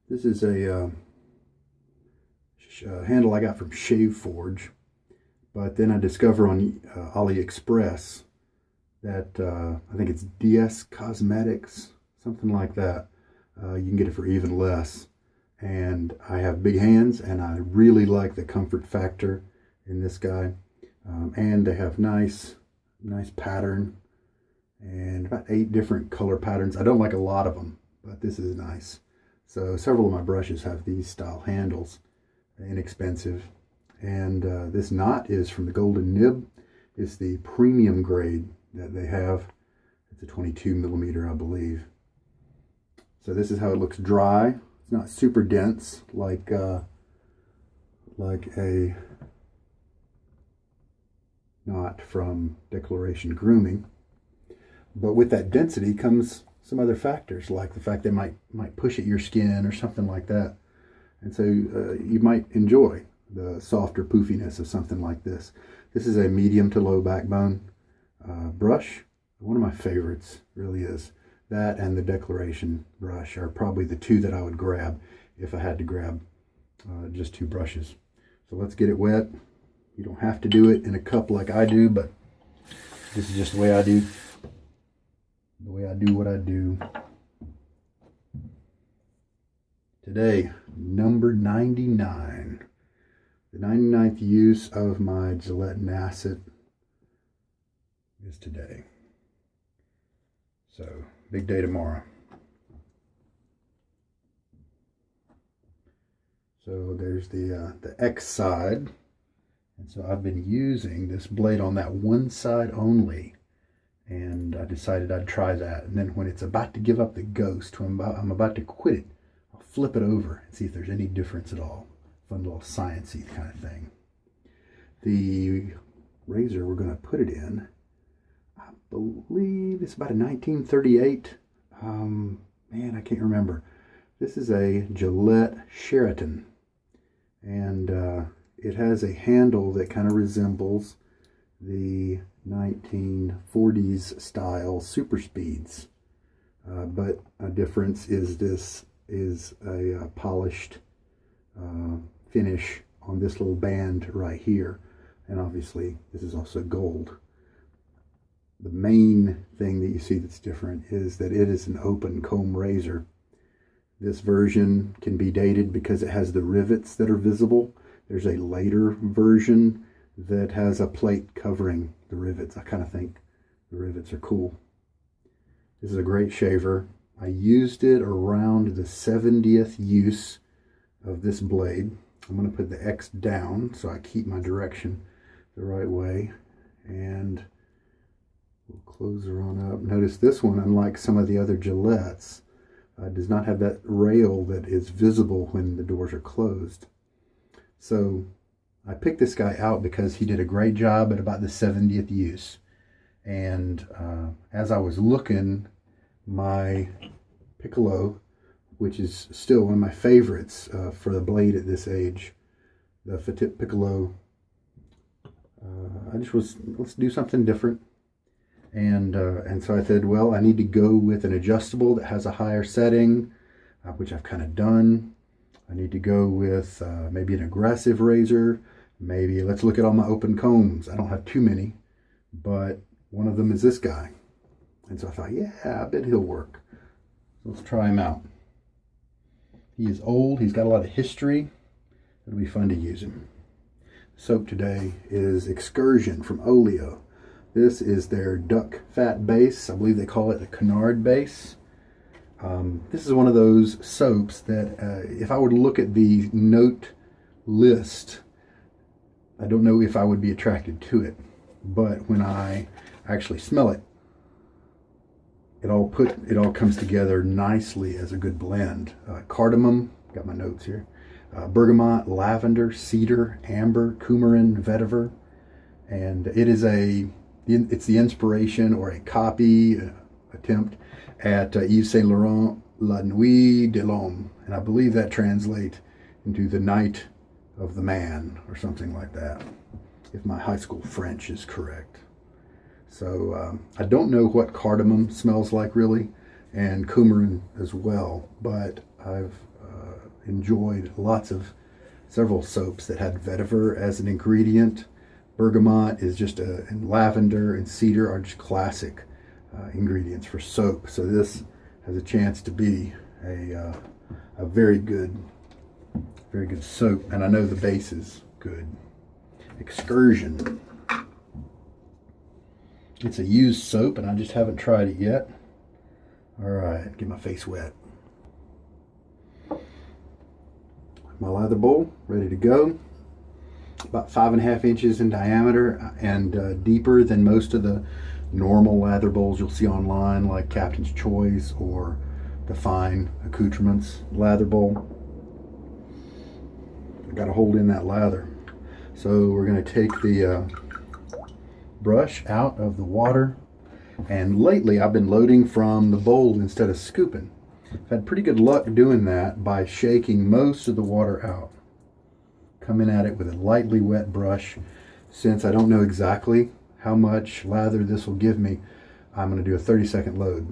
This is a handle I got from Shave Forge, but then I discover on AliExpress that I think it's DS Cosmetics, something like that. You can get it for even less. And I have big hands, and I really like the comfort factor in this guy. And they have nice pattern, and about 8 different color patterns. I don't like a lot of them, but this is nice. So several of my brushes have these style handles, inexpensive. And this knot is from the Golden Nib. It's the premium grade that they have. It's a 22 millimeter, I believe. So this is how it looks dry. It's not super dense like a knot from Declaration Grooming. But with that density comes some other factors, like the fact they might push at your skin or something like that. And so you might enjoy the softer poofiness of something like this. This is a medium to low backbone brush. One of my favorites really is. That and the Declaration brush are probably the two that I would grab if I had to grab just 2 brushes. So let's get it wet. You don't have to do it in a cup like I do, but this is just the way I do. The way I do what I do. Today, number 99. The 99th use of my Gillette Nacet is today. So, big day tomorrow. So there's the X side. And so I've been using this blade on that one side only. And I decided I'd try that. And then when it's about to give up the ghost, when I'm about to quit it, I'll flip it over and see if there's any difference at all. Fun little sciencey kind of thing. The razor we're going to put it in, I believe it's about a 1938. Man, I can't remember. This is a Gillette Sheraton. And it has a handle that kind of resembles the 1940s style super speeds. But a difference is this is a polished finish on this little band right here. And obviously this is also gold. The main thing that you see that's different is that it is an open comb razor. This version can be dated because it has the rivets that are visible. There's a later version that has a plate covering the rivets. I kind of think the rivets are cool. This is a great shaver. I used it around the 70th use of this blade. I'm going to put the X down so I keep my direction the right way. And we'll close her on up. Notice this one, unlike some of the other Gillettes, does not have that rail that is visible when the doors are closed. So I picked this guy out because he did a great job at about the 70th use. And as I was looking, my Piccolo, which is still one of my favorites for the blade at this age, the Silvertip Piccolo, I just was, let's do something different. And so I said, well, I need to go with an adjustable that has a higher setting, which I've kind of done. I need to go with maybe an aggressive razor. Maybe let's look at all my open combs. I don't have too many, but one of them is this guy. And so I thought, yeah, I bet he'll work. So let's try him out. He is old. He's got a lot of history. It'll be fun to use him. Soap today is Excursion from Oleo. This is their duck fat base. I believe they call it the canard base. This is one of those soaps that if I were to look at the note list, I don't know if I would be attracted to it. But when I actually smell it, it all comes together nicely as a good blend. Cardamom, got my notes here. Bergamot, lavender, cedar, amber, coumarin, vetiver, and it is it's the inspiration or a copy attempt at Yves Saint Laurent La Nuit de l'Homme, and I believe that translates into the night of the man or something like that, if my high school French is correct. So I don't know what cardamom smells like really, and coumarin as well, but enjoyed several soaps that had vetiver as an ingredient. Bergamot is just and lavender and cedar are just classic ingredients for soap. So this has a chance to be a very good soap, and I know the base is good. Excursion. It's a used soap, and I just haven't tried it yet. All right, get my face wet. My lather bowl ready to go. About 5.5 inches in diameter and deeper than most of the normal lather bowls you'll see online, like Captain's Choice or the Fine Accoutrements lather bowl. I got to hold in that lather. So we're going to take the brush out of the water, and lately I've been loading from the bowl instead of scooping. I've had pretty good luck doing that by shaking most of the water out. Coming at it with a lightly wet brush. Since I don't know exactly how much lather this will give me, I'm going to do a 30-second load.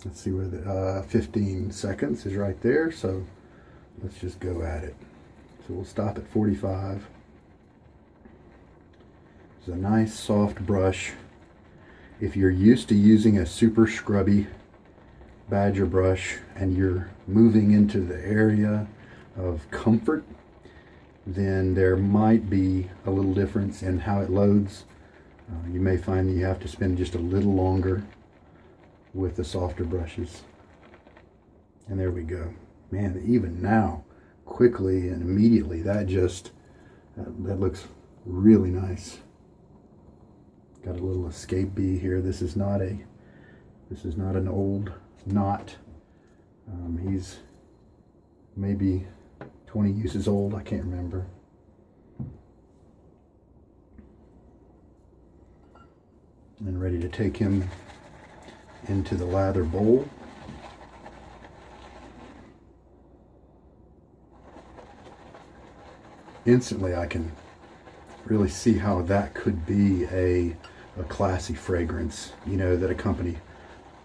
Let's see where the 15 seconds is right there, so let's just go at it. So we'll stop at 45. It's a nice soft brush. If you're used to using a super scrubby Badger brush and you're moving into the area of comfort, then there might be a little difference in how it loads. You may find that you have to spend just a little longer with the softer brushes. And there we go. Man, even now, quickly and immediately, that looks really nice. Got a little escape bee here. This is not an old knot. He's maybe 20 uses old, I can't remember. And ready to take him into the lather bowl. Instantly I can really see how that could be a classy fragrance, you know, that a company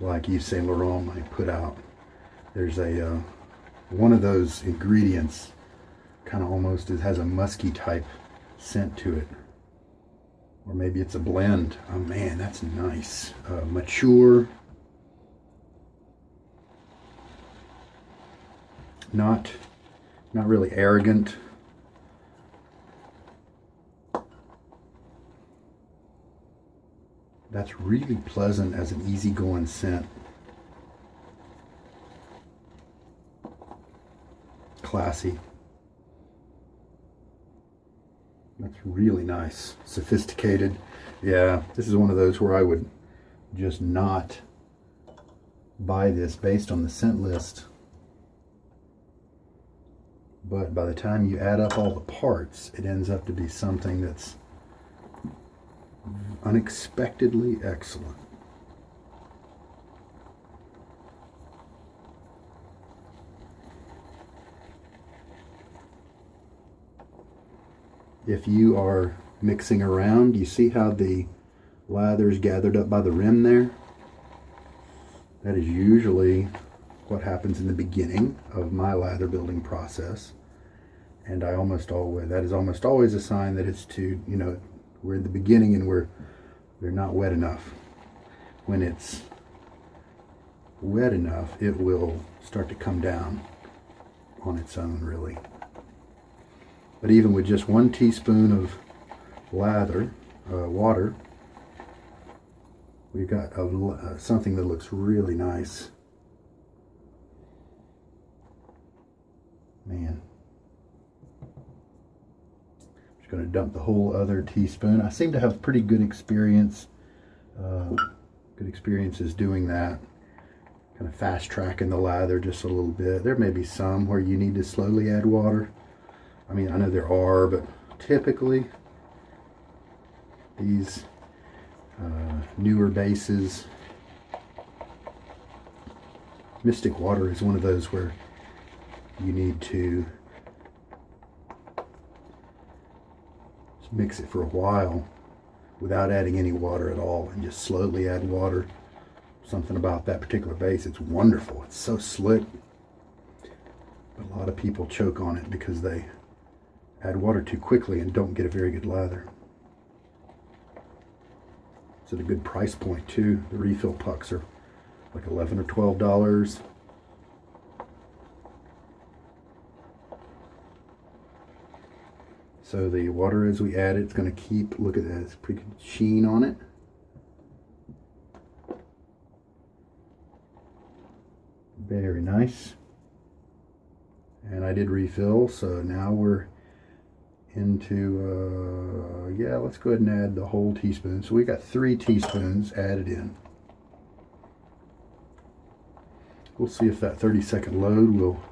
like Yves Saint Laurent might put out. There's one of those ingredients kind of almost has a musky type scent to it, or maybe it's a blend. Oh man, that's nice. Mature, not really arrogant. That's really pleasant as an easygoing scent. Classy. That's really nice. Sophisticated. Yeah, this is one of those where I would just not buy this based on the scent list. But by the time you add up all the parts, it ends up to be something that's unexpectedly excellent. If you are mixing around, you see how the lather is gathered up by the rim there? That is usually what happens in the beginning of my lather building process. And that is almost always a sign that it's we're in the beginning and we're not wet enough. When it's wet enough, it will start to come down on its own, really. But even with just 1 teaspoon of lather, water, we've got something that looks really nice. Man. Just going to dump the whole other teaspoon. I seem to have pretty good experiences doing that. Kind of fast tracking the lather just a little bit. There may be some where you need to slowly add water. I mean, I know there are, but typically these newer bases, Mystic Water is one of those where you need to mix it for a while without adding any water at all and just slowly add water. Something about that particular base, it's wonderful. It's so slick. But a lot of people choke on it because they add water too quickly and don't get a very good lather. It's at a good price point too. The refill pucks are like $11 or $12. So the water, as we add it, it's going to keep, look at that, it's pretty good sheen on it. Very nice. And I did refill, so now we're into, yeah, let's go ahead and add the whole teaspoon. So we got 3 teaspoons added in. We'll see if that 30-second load will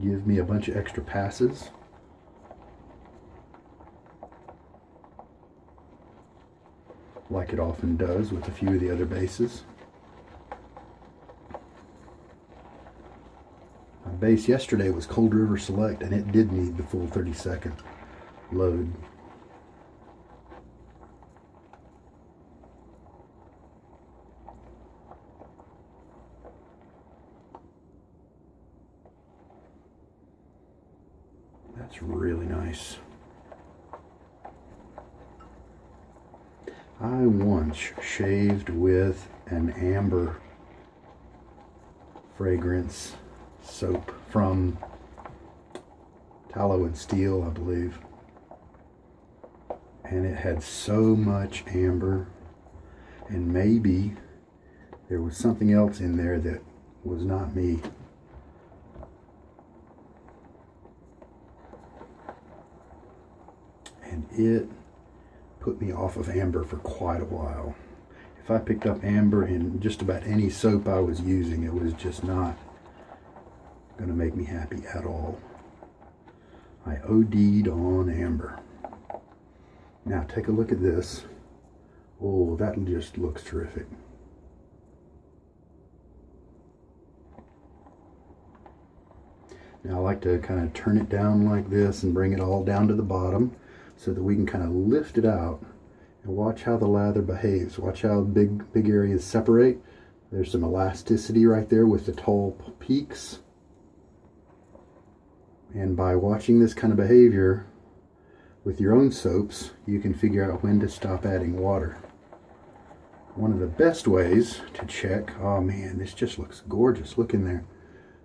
give me a bunch of extra passes. Like it often does with a few of the other bases. My base yesterday was Cold River Select, and it did need the full 30-second load. That's really nice. I once shaved with an amber fragrance soap from Tallow and Steel, I believe. And it had so much amber, and maybe there was something else in there that was not me. And it put me off of amber for quite a while. If I picked up amber in just about any soap I was using, it was just not going to make me happy at all. I OD'd on amber. Now take a look at this. Oh, that just looks terrific. Now I like to kind of turn it down like this and bring it all down to the bottom, so that we can kind of lift it out and watch how the lather behaves. Watch how big areas separate. There's some elasticity right there with the tall peaks. And by watching this kind of behavior with your own soaps, you can figure out when to stop adding water. One of the best ways to check, oh man, this just looks gorgeous. Look in there.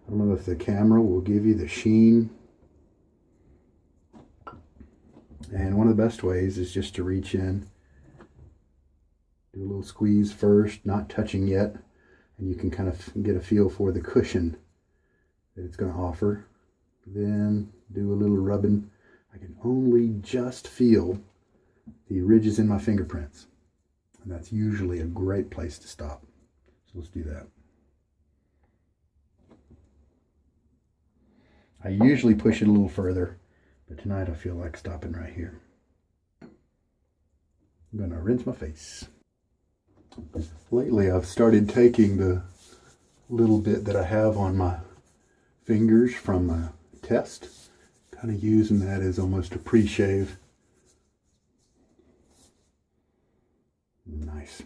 I don't know if the camera will give you the sheen. And one of the best ways is just to reach in, do a little squeeze first, not touching yet, and you can kind of get a feel for the cushion that it's going to offer. Then do a little rubbing. I can only just feel the ridges in my fingerprints, and that's usually a great place to stop. So let's do that. I usually push it a little further, but tonight I feel like stopping right here. I'm going to rinse my face. Lately I've started taking the little bit that I have on my fingers from my test, kind of using that as almost a pre-shave. Nice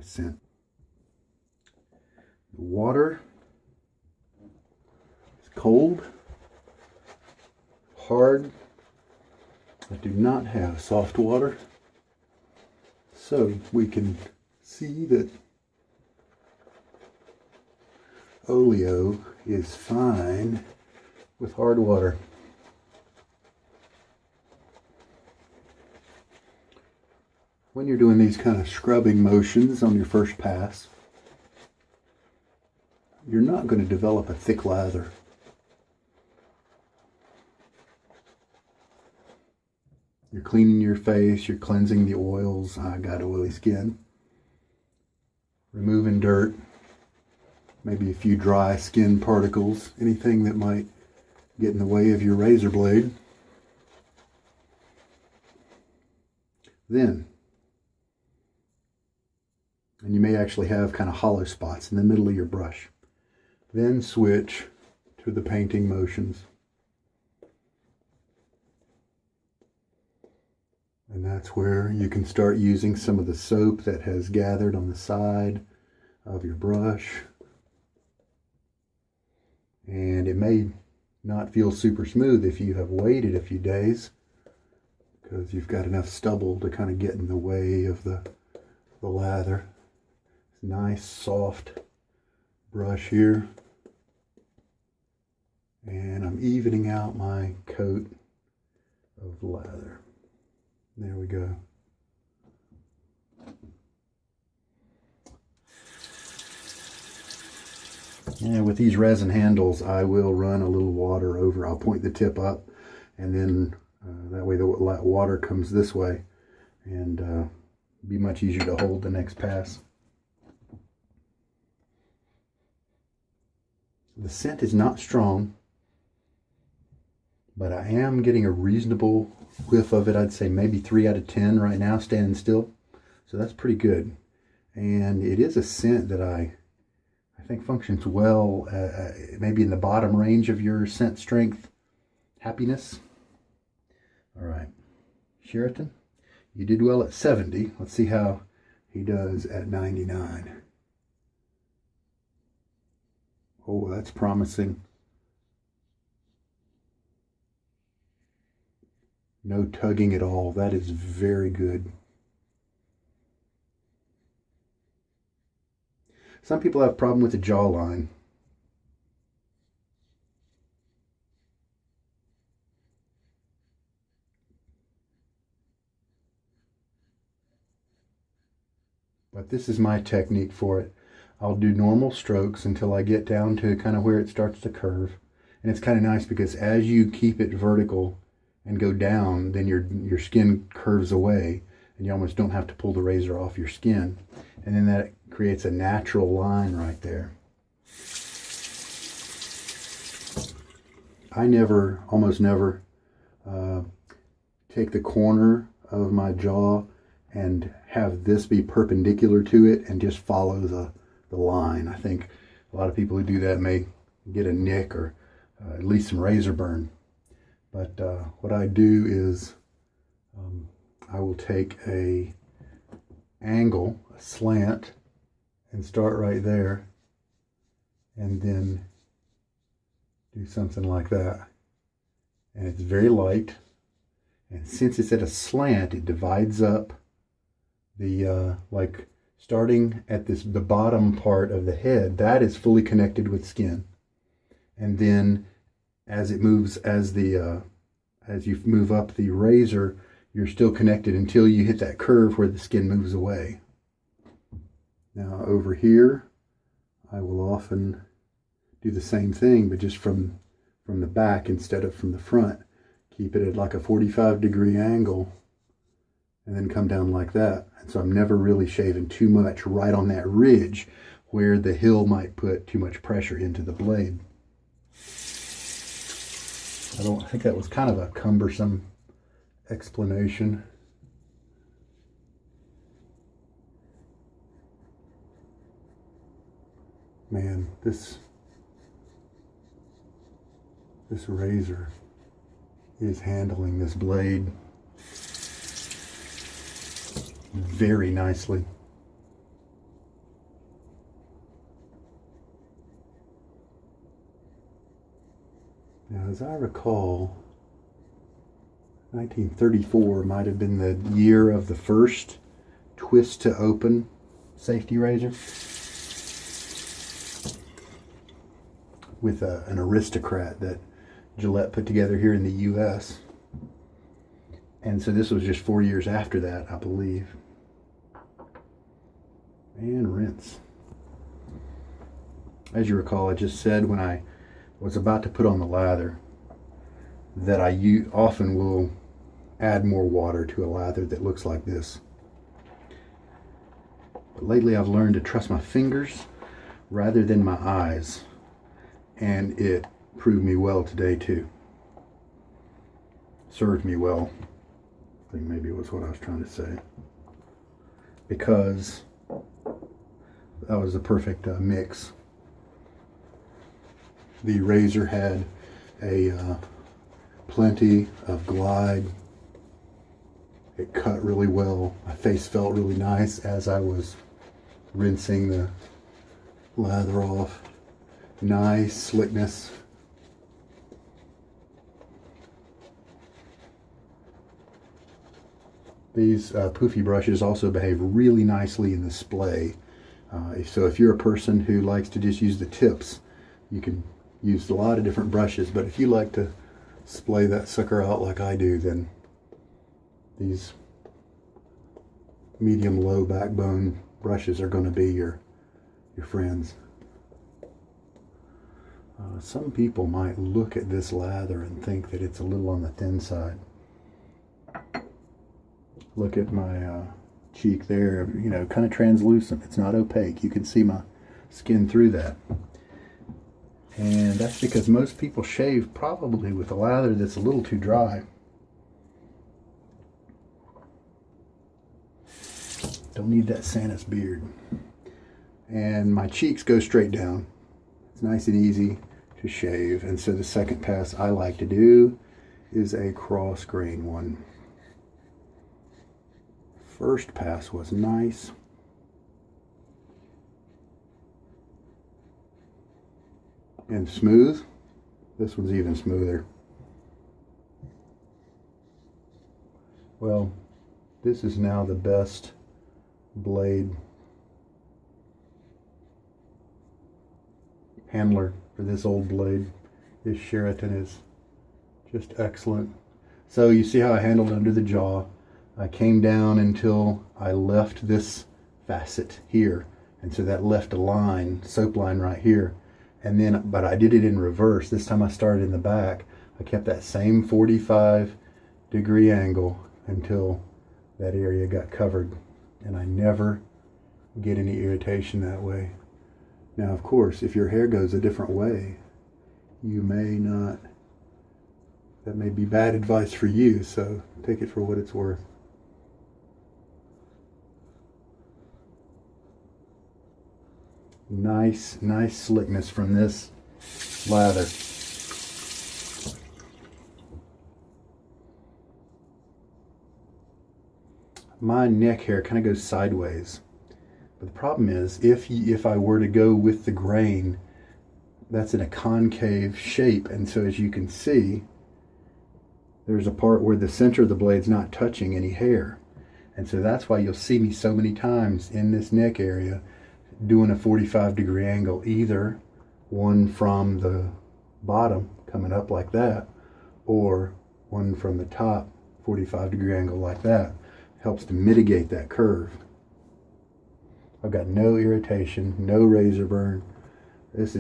scent. The water is cold, hard. I do not have soft water, so we can see that Oleo is fine with hard water. When you're doing these kind of scrubbing motions on your first pass, you're not going to develop a thick lather. You're cleaning your face, you're cleansing the oils. I got oily skin. Removing dirt, maybe a few dry skin particles, anything that might get in the way of your razor blade. Then, and you may actually have kind of hollow spots in the middle of your brush. Then switch to the painting motions. And that's where you can start using some of the soap that has gathered on the side of your brush. And it may not feel super smooth if you have waited a few days, because you've got enough stubble to kind of get in the way of the lather. Nice soft brush here, and I'm evening out my coat of lather. There we go. And with these resin handles, I will run a little water over. I'll point the tip up, and then that way the water comes this way, and be much easier to hold the next pass. The scent is not strong, but I am getting a reasonable whiff of it. I'd say maybe 3 out of 10 right now, standing still. So that's pretty good. And it is a scent that I think functions well, maybe in the bottom range of your scent strength happiness. All right, Sheraton, you did well at 70. Let's see how he does at 99. Oh, that's promising. No tugging at all. That is very good. Some people have a problem with the jawline. But this is my technique for it. I'll do normal strokes until I get down to kind of where it starts to curve. And it's kind of nice because as you keep it vertical and go down, then your skin curves away and you almost don't have to pull the razor off your skin. And then that creates a natural line right there. I almost never take the corner of my jaw and have this be perpendicular to it and just follow the line. I think a lot of people who do that may get a nick or at least some razor burn. But what I do is I will take a angle, a slant, and start right there, and then do something like that. And it's very light, and since it's at a slant, it divides up the like starting at the bottom part of the head, that is fully connected with skin, and then as it moves, as you move up the razor, you're still connected until you hit that curve where the skin moves away. Now over here, I will often do the same thing, but just from the back instead of from the front. Keep it at like a 45-degree angle and then come down like that. And so I'm never really shaving too much right on that ridge where the hill might put too much pressure into the blade. I think that was kind of a cumbersome explanation. Man, this razor is handling this blade very nicely. Now, as I recall, 1934 might have been the year of the first twist to open safety razor with an aristocrat that Gillette put together here in the US. And so this was just 4 years after that, I believe. And rinse. As you recall, I just said when I was about to put on the lather that I often will add more water to a lather that looks like this. But lately I've learned to trust my fingers rather than my eyes, and it proved me well today too. Served me well, I think maybe was what I was trying to say, because that was the perfect mix. The razor had a plenty of glide. It cut really well. My face felt really nice as I was rinsing the lather off. Nice slickness. These poofy brushes also behave really nicely in the splay. So if you're a person who likes to just use the tips, you can use a lot of different brushes, but if you like to splay that sucker out like I do, then these medium low backbone brushes are going to be your friends. Some people might look at this lather and think that it's a little on the thin side. Look at my cheek there, you know, kind of translucent. It's not opaque. You can see my skin through that. And that's because most people shave probably with a lather that's a little too dry. Don't need that Santa's beard. And my cheeks go straight down. It's nice and easy to shave. And so the second pass I like to do is a cross grain one. First pass was nice. And smooth. This one's even smoother. Well, this is now the best blade handler for this old blade. This Sheraton is just excellent. So you see how I handled under the jaw. I came down until I left this facet here, and so that left a line, soap line right here. And then, but I did it in reverse. This time I started in the back. I kept that same 45-degree angle until that area got covered, and I never get any irritation that way. Now, of course, if your hair goes a different way, you may not, that may be bad advice for you, so take it for what it's worth. Nice slickness from this lather. My neck hair kind of goes sideways, but the problem is if I were to go with the grain, that's in a concave shape, and so as you can see, there's a part where the center of the blade's not touching any hair, and so that's why you'll see me so many times in this neck area doing a 45-degree angle, either one from the bottom coming up like that, or one from the top 45-degree angle like that. Helps to mitigate that curve. I've got no irritation, no razor burn. This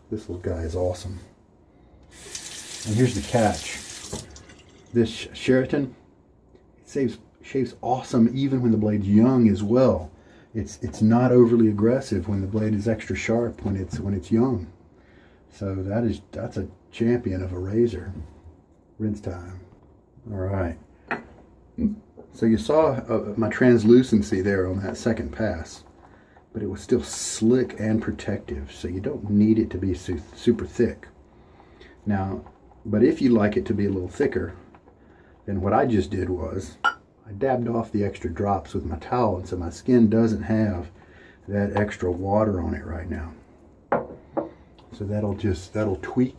little guy is awesome. And here's the catch. This Sheraton, it shaves awesome even when the blade's young as well. It's not overly aggressive when the blade is extra sharp when it's young. So that's a champion of a razor. Rinse time. All right. So you saw my translucency there on that second pass, but it was still slick and protective. So you don't need it to be super thick. Now, but if you like it to be a little thicker, then what I just did was I dabbed off the extra drops with my towel, and so my skin doesn't have that extra water on it right now. So that'll tweak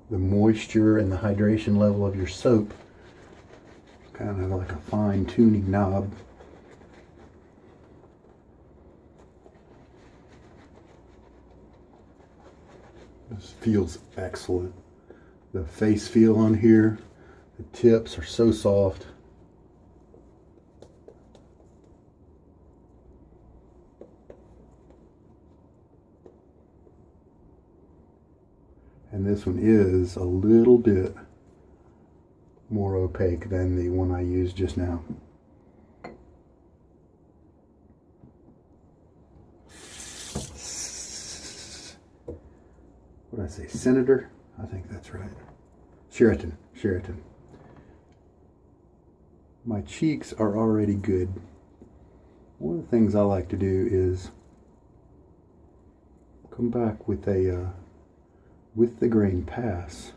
the moisture and the hydration level of your soap, kind of like a fine tuning knob. This feels excellent. The face feel on here, the tips are so soft. And this one is a little bit more opaque than the one I used just now. What did I say? Senator? I think that's right. Sheraton. My cheeks are already good. One of the things I like to do is come back with the grain pass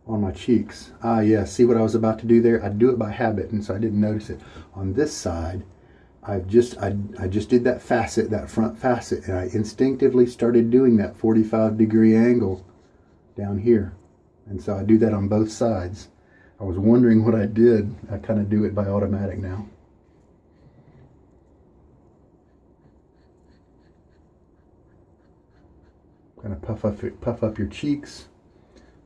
on my cheeks. Yeah, see what I was about to do there? I do it by habit, and so I didn't notice it. On this side, I just did that facet, that front facet, and I instinctively started doing that 45-degree angle down here. And so I do that on both sides. I was wondering what I did. I kind of do it by automatic now. Kind of puff up your cheeks.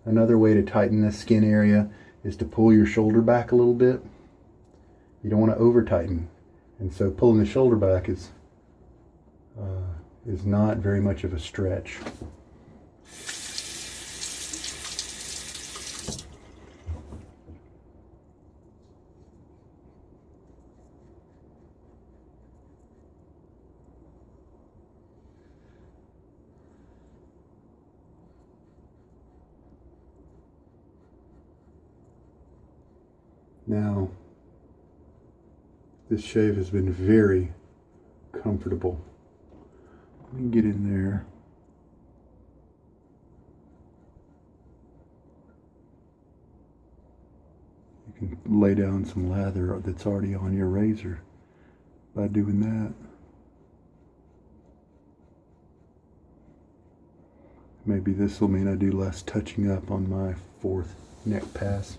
Another way to tighten this skin area is to pull your shoulder back a little bit. You don't want to over tighten, and so pulling the shoulder back is not very much of a stretch. Now, this shave has been very comfortable. Let me get in there. You can lay down some lather that's already on your razor by doing that. Maybe this will mean I do less touching up on my 4th neck pass.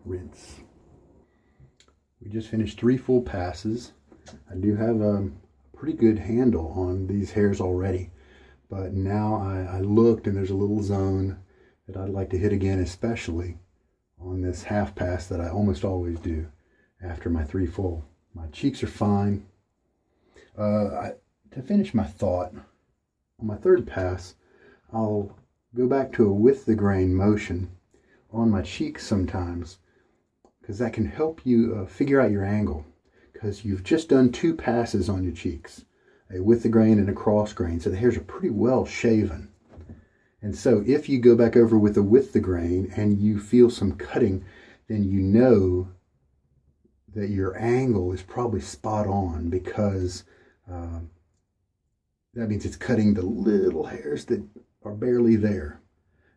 Rinse. We just finished 3 full passes. I do have a pretty good handle on these hairs already, but now I looked and there's a little zone that I'd like to hit again, especially on this half pass that I almost always do after my 3 full. My cheeks are fine. To finish my thought, on my 3rd pass, I'll go back to a with the grain motion on my cheeks sometimes, because that can help you figure out your angle, because you've just done 2 passes on your cheeks, a with the grain and a cross grain, so the hairs are pretty well shaven. And so if you go back over with the grain and you feel some cutting, then you know that your angle is probably spot on, because that means it's cutting the little hairs that are barely there.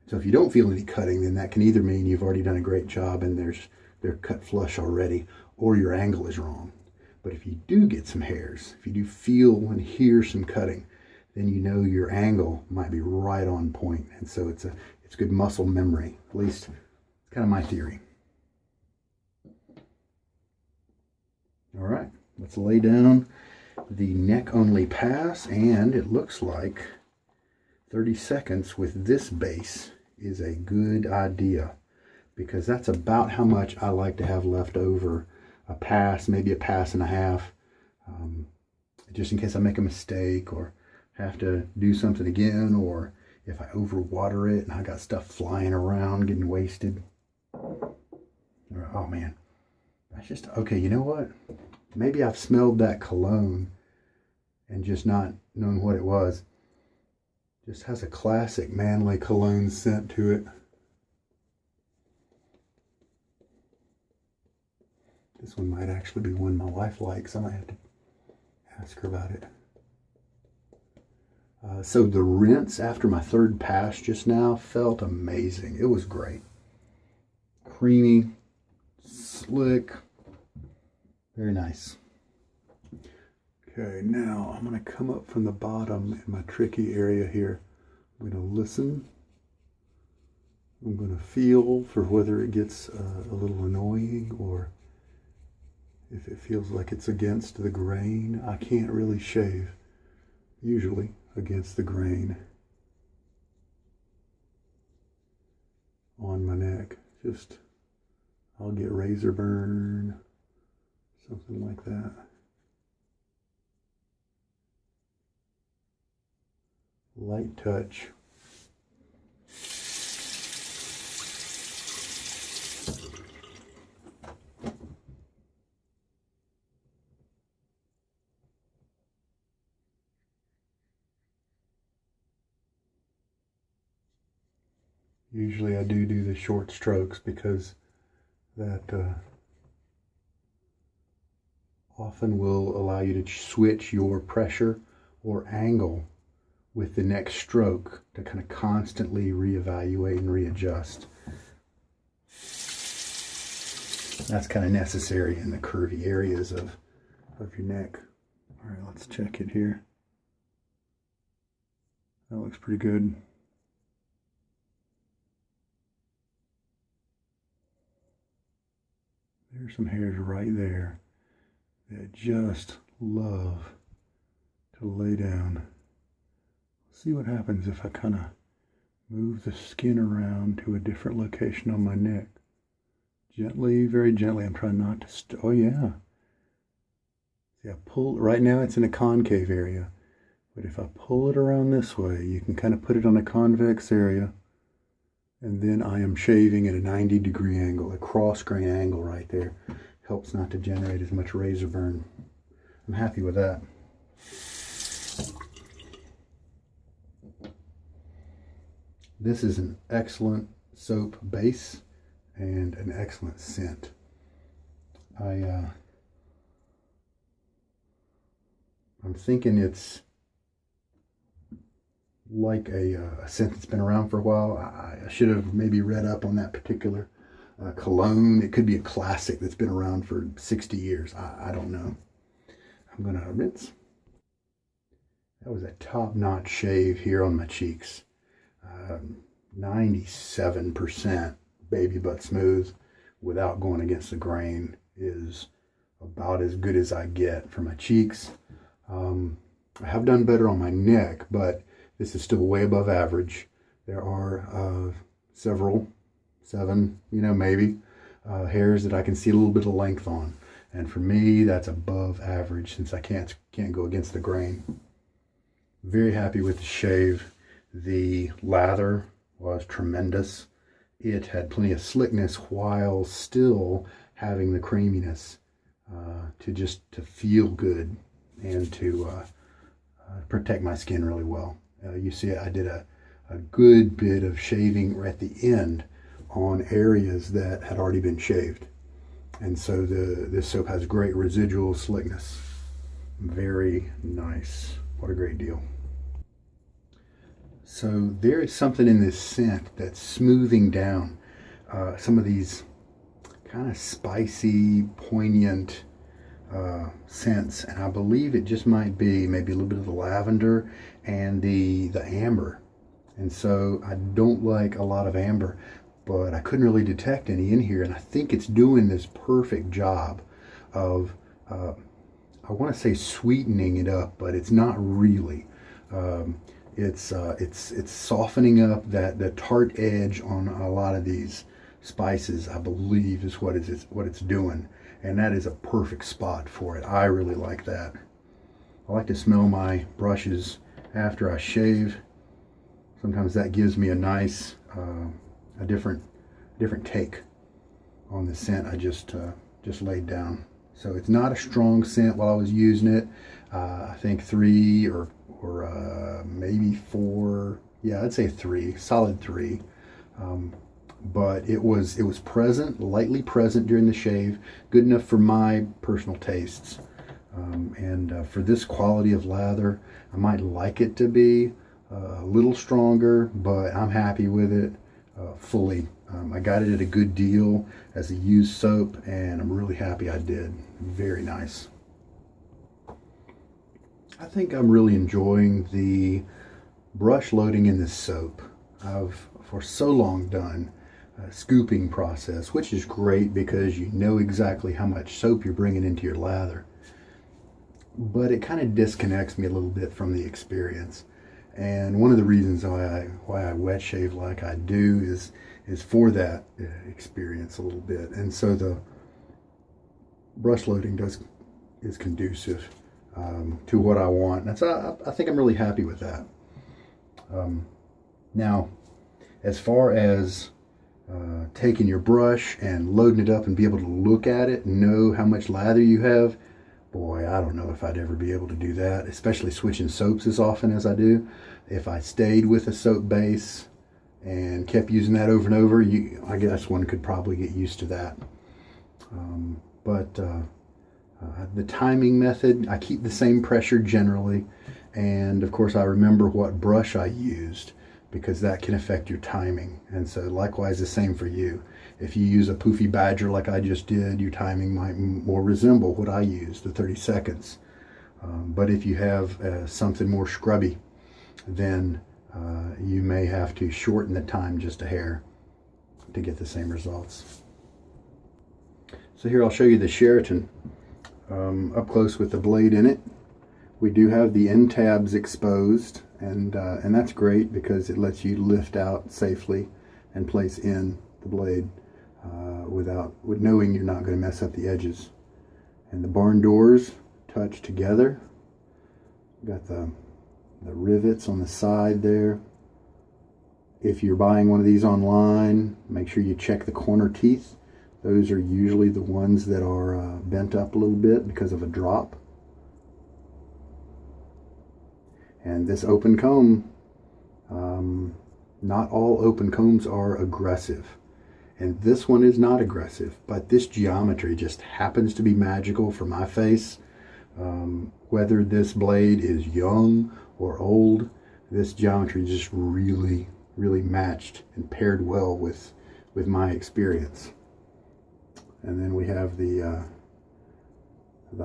So if you don't feel any cutting, then that can either mean you've already done a great job and they're cut flush already, or your angle is wrong. But if you do get some hairs, if you do feel and hear some cutting, then you know your angle might be right on point. And so it's good muscle memory. At least it's kind of my theory. All right, let's lay down the neck only pass, and it looks like 30 seconds with this base is a good idea, because that's about how much I like to have left over. A pass, maybe a pass and a half, just in case I make a mistake or have to do something again, or if I overwater it and I got stuff flying around getting wasted. Oh man, that's just, okay, you know what? Maybe I've smelled that cologne and just not known what it was. Just has a classic manly cologne scent to it. This one might actually be one my wife likes. I might have to ask her about it. So the rinse after my 3rd pass just now felt amazing. It was great. Creamy, slick, very nice. Okay, now I'm going to come up from the bottom in my tricky area here. I'm going to listen. I'm going to feel for whether it gets a little annoying, or if it feels like it's against the grain. I can't really shave, usually, against the grain on my neck. Just, I'll get razor burn, something like that. Light touch. Usually I do the short strokes, because that often will allow you to switch your pressure or angle with the next stroke to kind of constantly reevaluate and readjust. That's kind of necessary in the curvy areas of your neck. All right, let's check it here. That looks pretty good. There's some hairs right there that just love to lay down. See what happens if I kind of move the skin around to a different location on my neck. Gently, very gently. I'm trying not to, oh yeah. See, I pull, right now it's in a concave area. But if I pull it around this way, you can kind of put it on a convex area. And then I am shaving at a 90-degree angle, a cross-grain angle right there. Helps not to generate as much razor burn. I'm happy with that. This is an excellent soap base and an excellent scent. I'm thinking it's like a scent that's been around for a while. I should have maybe read up on that particular cologne. It could be a classic that's been around for 60 years. I don't know. I'm going to rinse. That was a top-notch shave here on my cheeks. 97% baby butt smooth without going against the grain is about as good as I get for my cheeks. I have done better on my neck, but this is still way above average. There are several, 7, maybe, hairs that I can see a little bit of length on. And for me, that's above average since I can't go against the grain. Very happy with the shave. The lather was tremendous. It had plenty of slickness while still having the creaminess to feel good and to protect my skin really well. You see, I did a good bit of shaving at the end on areas that had already been shaved. And so this soap has great residual slickness. Very nice. What a great deal. So there is something in this scent that's smoothing down some of these kind of spicy, poignant scents, and I believe it just might be maybe a little bit of the lavender and the amber. And so I don't like a lot of amber, but I couldn't really detect any in here, and I think it's doing this perfect job of I want to say sweetening it up, but it's not really. It's softening up the tart edge on a lot of these spices, I believe, is what it's doing. And that is a perfect spot for it. I really like that. I like to smell my brushes after I shave. Sometimes that gives me a nice, a different take on the scent I just laid down. So it's not a strong scent while I was using it. I think 3 or maybe 4. Yeah, I'd say 3, solid 3. But it was present, lightly present during the shave, good enough for my personal tastes. And for this quality of lather, I might like it to be a little stronger, but I'm happy with it fully. I got it at a good deal as a used soap, and I'm really happy I did. Very nice. I think I'm really enjoying the brush loading in this soap. I've for so long done a scooping process, which is great because you know exactly how much soap you're bringing into your lather. But it kind of disconnects me a little bit from the experience. And one of the reasons why I wet shave like I do is for that experience a little bit. And so the brush loading is conducive to what I want. And I think I'm really happy with that. Now, as far as taking your brush and loading it up and be able to look at it and know how much lather you have, boy, I don't know if I'd ever be able to do that, especially switching soaps as often as I do. If I stayed with a soap base and kept using that over and over, I guess one could probably get used to that. But the timing method, I keep the same pressure generally, And of course I remember what brush I used, because that can affect your timing. And so likewise the same for you. If you use a poofy badger like I just did, your timing might more resemble what I used, the 30 seconds. But if you have something more scrubby, then you may have to shorten the time just a hair to get the same results. So here I'll show you the Sheraton up close with the blade in it. We do have the end tabs exposed, and that's great because it lets you lift out safely and place in the blade with knowing you're not going to mess up the edges. And the barn doors touch together. Got the rivets on the side there. If you're buying one of these online, make sure you check the corner teeth. Those are usually the ones that are bent up a little bit because of a drop. And this open comb, not all open combs are aggressive. And this one is not aggressive, but this geometry just happens to be magical for my face. Whether this blade is young or old, this geometry just really matched and paired well with my experience. And then we have the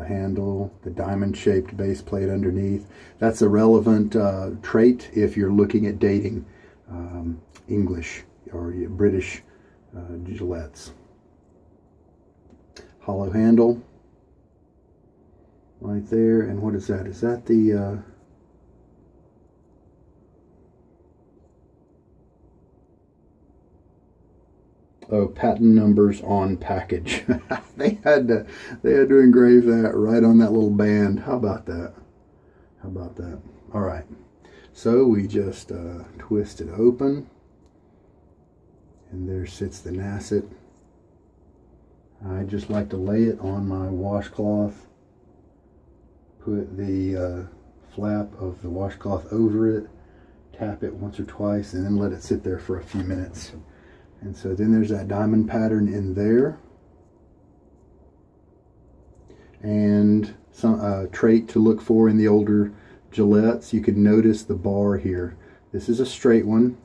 handle, the diamond-shaped base plate underneath. That's a relevant trait if you're looking at dating English or British Gillettes. Hollow handle right there. And what is that? Is that the patent numbers on package? they had to engrave that right on that little band. How about that? All right, so we just twist it open, and there sits the Nacet. I just like to lay it on my washcloth, put the flap of the washcloth over it, tap it once or twice, and then let it sit there for a few minutes. And so then there's that diamond pattern in there. And some trait to look for in the older Gillettes, you can notice the bar here. This is a straight one,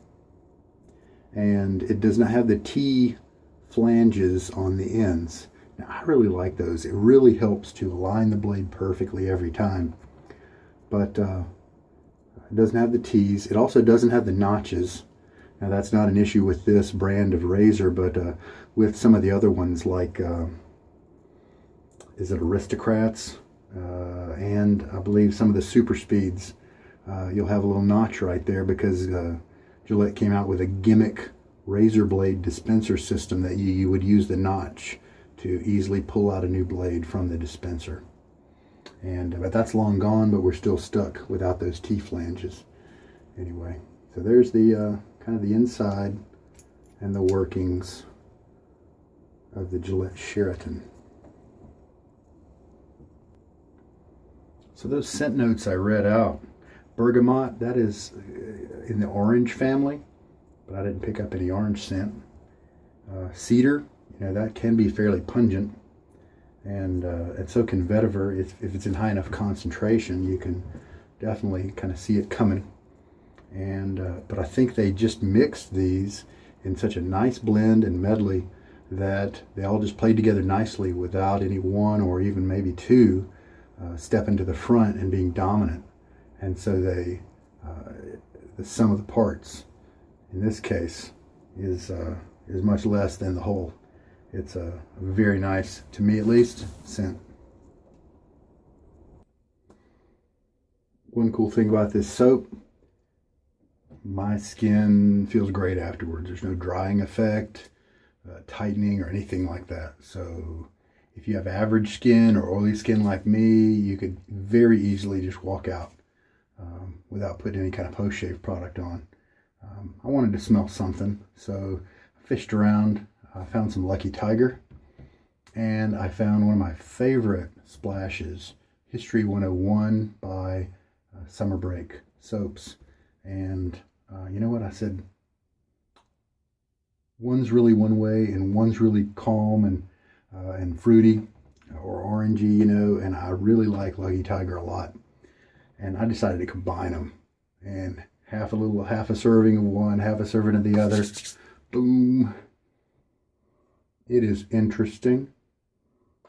and it does not have the T flanges on the ends. Now I really like those. It really helps to align the blade perfectly every time. But it doesn't have the T's. It also doesn't have the notches. Now that's not an issue with this brand of razor, but with some of the other ones like, is it Aristocrats? And I believe some of the Super Speeds, you'll have a little notch right there because Gillette came out with a gimmick razor blade dispenser system that you would use the notch to easily pull out a new blade from the dispenser. But that's long gone, but we're still stuck without those T-flanges. Anyway, so there's the kind of the inside and the workings of the Gillette Sheraton. So those scent notes I read out, bergamot, that is in the orange family, but I didn't pick up any orange scent. Cedar, that can be fairly pungent, and so can vetiver. If it's in high enough concentration, you can definitely kind of see it coming. But I think they just mixed these in such a nice blend and medley that they all just played together nicely without any one or even maybe two stepping to the front and being dominant. And so the sum of the parts in this case is much less than the whole. It's a very nice, to me at least, scent. One cool thing about this soap, my skin feels great afterwards. There's no drying effect, tightening, or anything like that. So if you have average skin or oily skin like me, you could very easily just walk out without putting any kind of post-shave product on. I wanted to smell something, so I fished around. I found some Lucky Tiger, and I found one of my favorite splashes, History 101 by Summer Break Soaps. And you know what? I said, one's really one way and one's really calm and fruity or orangey, and I really like Lucky Tiger a lot. and I decided to combine them, and half a serving of one, half a serving of the other. Boom. It is interesting.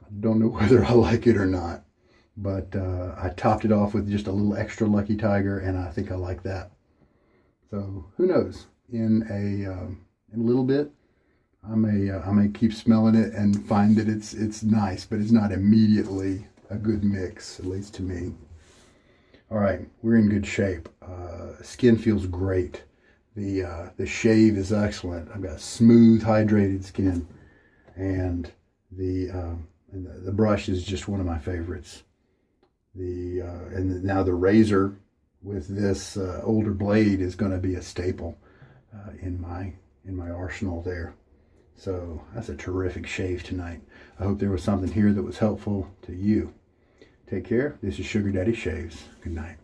I don't know whether I like it or not, but I topped it off with just a little extra Lucky Tiger, and I think I like that. So who knows? In a little bit, I may keep smelling it and find that it's nice, but it's not immediately a good mix, at least to me. All right, we're in good shape. Skin feels great. The shave is excellent. I've got smooth, hydrated skin, and the brush is just one of my favorites. And now the razor with this older blade is going to be a staple in my arsenal there. So that's a terrific shave tonight. I hope there was something here that was helpful to you. Take care. This is Sugar Daddy Shaves. Good night.